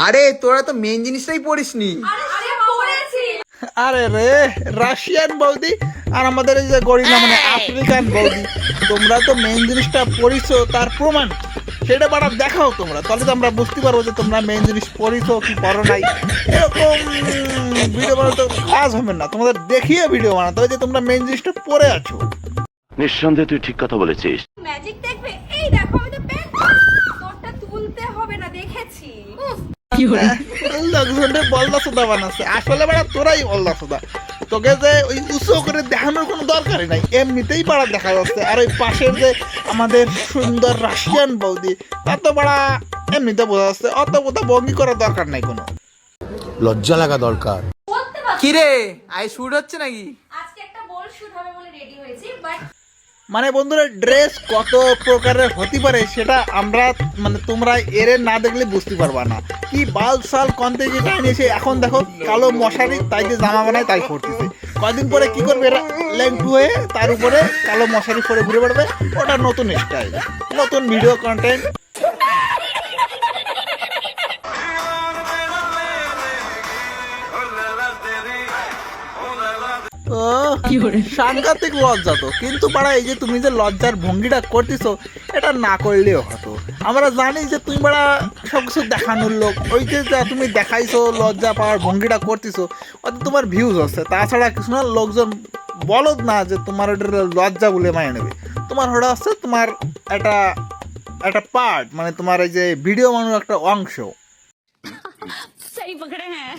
আরে তোরা তো মেন জিনিসটাই পড়িসনি। আরে রে রাশিয়ান বৌদি আর আমাদের এই যে গরিলা মানে আফ্রিকান বৌদি, তোমরা তো মেন জিনিসটা পড়িছো, তার প্রমাণ সেটা বাড়া দেখাও তোমরা, তাহলে তো আমরা বুঝতে পারবো যে তোমরা মেন জিনিস পড়িছো কি পড়ো নাই। এরকম ভিডিও বানাতে কাজ হবে না, তোমাদের দেখিয়ে ভিডিও বানাতে হবে যে তোমরা মেন জিনিসটা পড়ে আছো। নিঃসন্দেহে তুই ঠিক কথা বলেছিস। ম্যাজিক দেখবে, এই দেখো আমি তো প্যান্ট তোরটা তুলতে হবে না, দেখেছি। লোকজনটা বলদা সোদা বানাচ্ছে, আসলে বাড়া তোরাই বলদা সোদা। তোকে যে ওই উঁচু করে দেখানোর কোনো দরকারই নাই, এমনিতেই বাড়া দেখা যাচ্ছে। আর ওই পাশের যে আমাদের সুন্দর রাশিয়ান বৌদি, তার তো বাড়া এমনিতে বোঝা যাচ্ছে, অত বোধা ভঙ্গি করার দরকার নাই কোনো। লজ্জা লাগা দরকার। কিরে আই শুট হচ্ছে নাকি? আজকে একটা বল শুট হবে বলে রেডি হয়েছি, বাট মানে বন্ধুরা ড্রেস কত প্রকারের হতে পারে সেটা আমরা মানে তোমরা এর না দেখলে বুঝতে পারবা না। কি বাল সাল কন্তে যেটা এনেছে, এখন দেখো কালো মশারি তাই যে জামা বানায় তাই পরতেছে। কয়দিন পরে কি করবে এরা, ল্যাংটু হয়ে তার উপরে কালো মশারি পরে ঘুরে বেড়াবে। ওটা নতুন স্টাইল, নতুন ভিডিও কন্টেন্ট। সাংঘাতিক লজ্জা তো, কিন্তু পাড়া এই যে তুমি যে লজ্জার ভঙ্গিটা করতেছো এটা না করলেও হতো। আমরা জানি যে তুমি পাড়া সবকিছু দেখানোর লোক, ওই যে তুমি দেখাইছো লজ্জা পাওয়ার ভঙ্গিটা করতেছো, অত তোমার ভিউজ হচ্ছে। তাছাড়া কিছু না, লোকজন বলদ না যে তোমার ওটা লজ্জা বলে মায় নেবে। তোমার ওটা হচ্ছে তোমার একটা একটা পার্ট, মানে তোমার এই যে ভিডিও বানানোর একটা অংশ। সেই পকড়ে হ্যাঁ।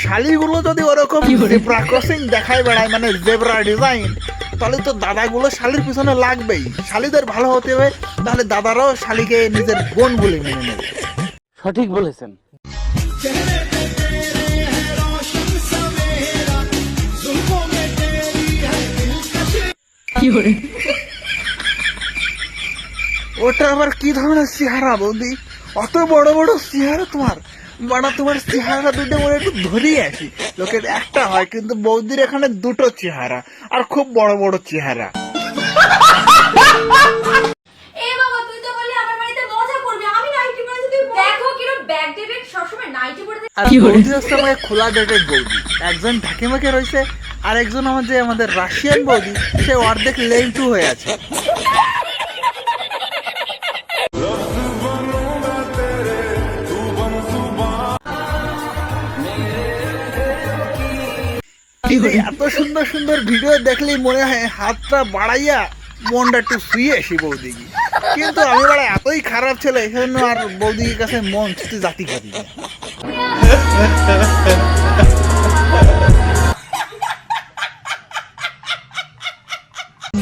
শালিগুলো যদি ওরকম জেব্রা ক্রসিং দেখায় বেড়ায়, মানে জেব্রা ডিজাইন, তাহলে তো দাদাগুলো শালির পিছনে লাগবেই। শালিদের ভালো হতে হবে, তাহলে দাদারাও শালিকে নিজের বোন বলে মেনে নেবে। সঠিক বলেছেন। ওটা আবার কি ধরনের চেহারা বৌদি? অত বড় বড় চেহারা তোমার, মানে তোমার চেহারা দুটো মনে একটু ধরিয়ে আসি। লোকের একটা হয়, কিন্তু বৌদির এখানে দুটো চেহারা, আর খুব বড় বড় চেহারা। এই বাবা তুই তো বললি আমার বাড়িতে মজা করবি, আমি নাইটি পরে তুই দেখো কিরকম ব্যাগ ডেভিড সবসময় নাইটি পরে আর বৌদি হচ্ছে আমাকে খোলা ডেটের বৌদি। একজন ঢাকে মাকে রয়েছে, আর একজন আমাদের রাশিয়ান বৌদি, সে অর্ধেক লেংটু হয়ে আছে। এত সুন্দর সুন্দর ভিডিও দেখলেই মনে হয় হাতটা বাড়াইয়া মনটা একটু শুয়ে আসি বৌদিকে, কিন্তু আমি বড় এতই খারাপ ছেলে, এই জন্য আর বৌদির কাছে মন ছুটে জাতি করি না।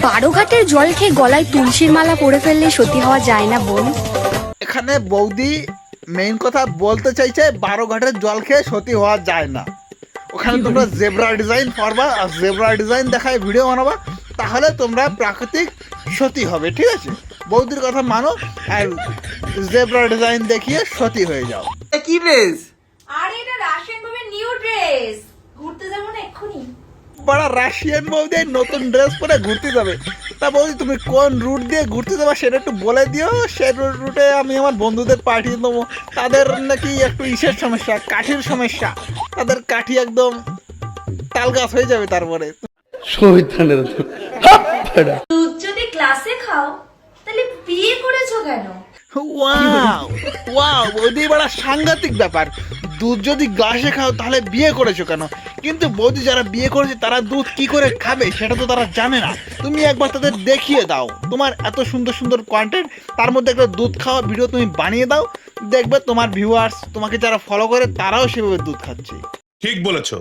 বারোঘাটের জল খেয়ে গলায় তুলসীর মালা পরে ফেললে সত্যি হওয়া যায় না বোন। এখানে বৌদি মেইন কথা বলতে চাইছে, 12 ঘাটের জল খেয়ে সতী হওয়া যায় না। ওখানে তোমরা জেব্রা ডিজাইন করবা আর জেব্রা ডিজাইন দেখায় ভিডিও বানাবা, তাহলে তোমরা প্রাকৃতিক সতী হবে। ঠিক আছে, বৌদির কথা মানো আর জেব্রা ডিজাইন দেখিয়ে সতী হয়ে যাও। কি ড্রেস? আর এটা রাশিয়ান ভাবে নিউ ড্রেস, ঘুরতে যাবো না এক্ষুনি। বড় রাশিয়ান বৌদি নতুন ড্রেস পরে ঘুরতে যাবে। তা বৌদি তুমি কোন রুট দিয়ে ঘুরতে যাবে সেটা একটু বলে দিও, সে রুটে আমি আমার বন্ধুদের পাঠিয়ে দেবো। তাদের নাকি একটু ইসের সমস্যা, কাঠির সমস্যা, তাদের কাঠি একদম তাল গাছ হয়ে যাবে। তারপরে দুধ যদি ক্লাসে খাও তাহলে বিয়ে করেছো কেন? ওয়াও ওয়াও বৌদি বড় সাংঘাতিক ব্যাপার। দুধ যদি গ্লাসে খাও তাহলে বিয়ে করেছো কেন? কিন্তু বৌদি যারা বিয়ে করেছে তারা দুধ কি করে খাবে সেটা তো তারা জানে না। তুমি একবার তাদের দেখিয়ে দাও, তোমার এত সুন্দর সুন্দর কন্টেন্ট, তার মধ্যে একটা দুধ খাওয়া ভিডিও তুমি বানিয়ে দাও, দেখবে তোমার ভিউয়ার্স, তোমাকে যারা ফলো করে তারাও সেভাবে দুধ খাচ্ছে। ঠিক বলেছো।